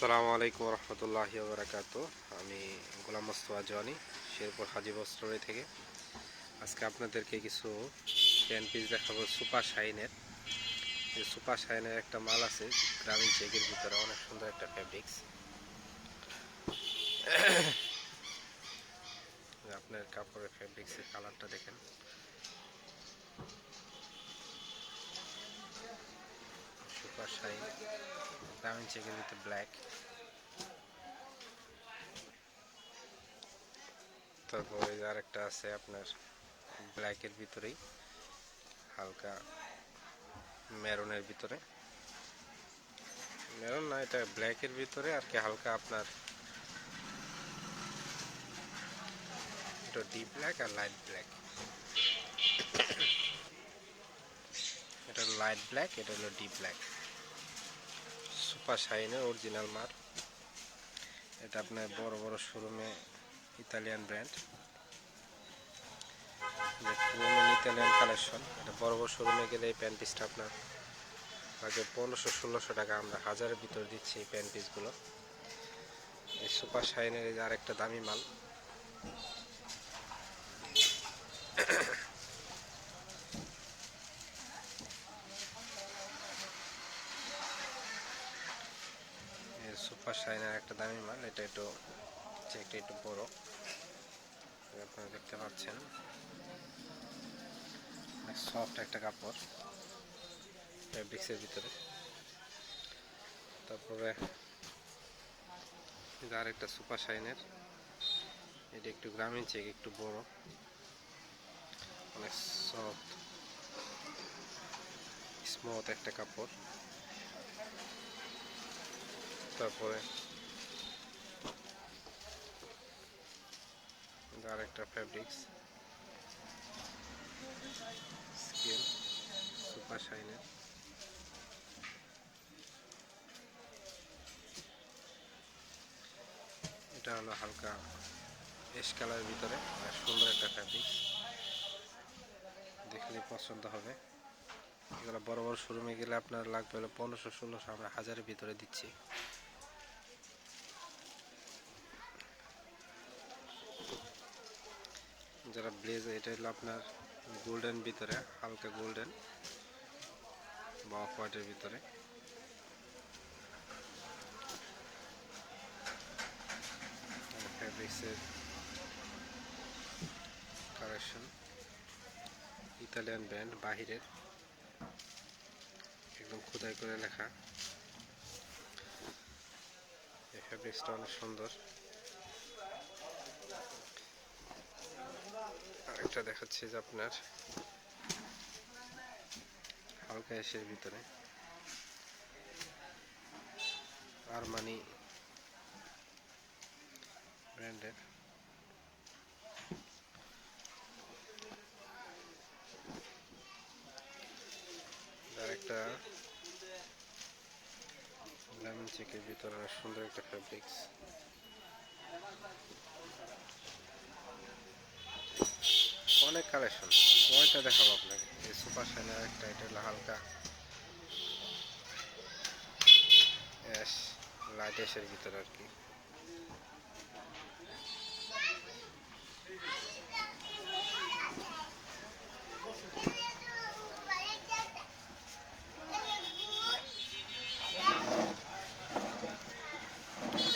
আসসালামু আলাইকুম রহমতুল্লাহি ওয়া বারাকাতুহু। আমি গোলাম মোস্তফা জনি শেরপুর হাজী বস্ত্রালয় থেকে আজকে আপনাদেরকে কিছু প্যান পিস দেখাবো সুপার শাইনের। এই সুপার শাইনের একটা মাল আছে গ্রামীণ চেকের ভিতরে, অনেক সুন্দর একটা ফ্যাব্রিক্স। আপনার কাপড়ের ফ্যাব্রিক্সের কালারটা দেখেন, সুপার শাইন গ্রামীণ চেকের ভিতরে ব্ল্যাক। তারপরে আরেকটা আছে আপনার ব্ল্যাকের ভিতরেই হালকা মেরুনের ভিতরে, মেরুন না, এটা ব্ল্যাকের ভিতরে আর কি, হালকা আপনার এটা ডিপ ব্ল্যাক আর লাইট ব্ল্যাক। এটা লাইট ব্ল্যাক, এটা হলো ডিপ ব্ল্যাক। সুপার শাইনের অরিজিনাল মাল। এটা আপনার বড় বড় শোরুমে, ইতালিয়ান ব্র্যান্ড, পুরোনো ইতালিয়ান কালেকশন। এটা বড় বড় শোরুমে গেলে এই প্যান্ট পিসটা আপনার আগে 1500-1600 টাকা, আমরা হাজারের ভিতর দিচ্ছি এই প্যান্ট পিসগুলো। এই সুপার শাইনের এই আরেকটা দামি মাল। সুপার শাইনের একটা দামি মাল, এটা একটু চেকটা একটু বড়, আপনারা দেখতে পাচ্ছেন। সফট একটা কাপড় ফ্যাব্রিক্সের ভিতরে। তারপরে আর একটা সুপার শাইনের, এটা একটু গ্রামীণ চেক, একটু বড়, অনেক সফট স্মুথ একটা কাপড়। তারপরে আর একটা ফ্যাব্রিক্স স্কেল সুপার শাইনের। এটা হলো হালকা এশ কালারের ভিতরে, সুন্দর একটা ফ্যাব্রিক্স, দেখলে পছন্দ হবে। এগুলো বড় বড় শোরুমে গেলে আপনার লাগবে হলো 1500-1600, আমরা হাজারের ভিতরে দিচ্ছি। যারা ব্লেজার, এটা হলো আপনার গোল্ডেন ভিতরে, হালকা গোল্ডেন বা অফ হোয়াইটের ভিতরে। ফ্যাব্রিক্সের কালেকশন, ইতালিয়ান ব্র্যান্ড, বাহিরের, একদম খোদাই করে লেখা। এই ফ্যাব্রিক্সটা অনেক সুন্দর। আরেকটা দেখাচ্ছি যে আপনার হালকা এশের ভিতরে, আরমানি ব্র্যান্ডের। আরেকটা গ্রামীণ চেকের ভিতরে সুন্দর একটা ফ্যাব্রিক্স। অনেক কালেকশন, কয়টা দেখাবো আপনাকে। এই সুপার শাইনের একটা, এটা হলো হালকা অ্যাশ, লাইট অ্যাশের ভিতরে আর কি।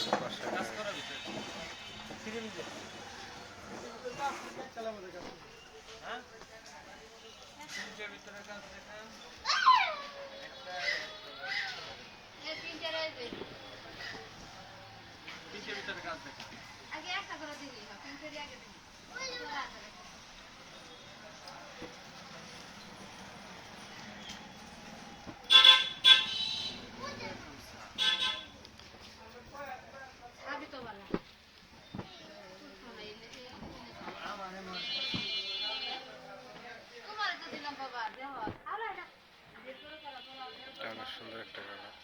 সুপার অনেক সুন্দর একটা কালার।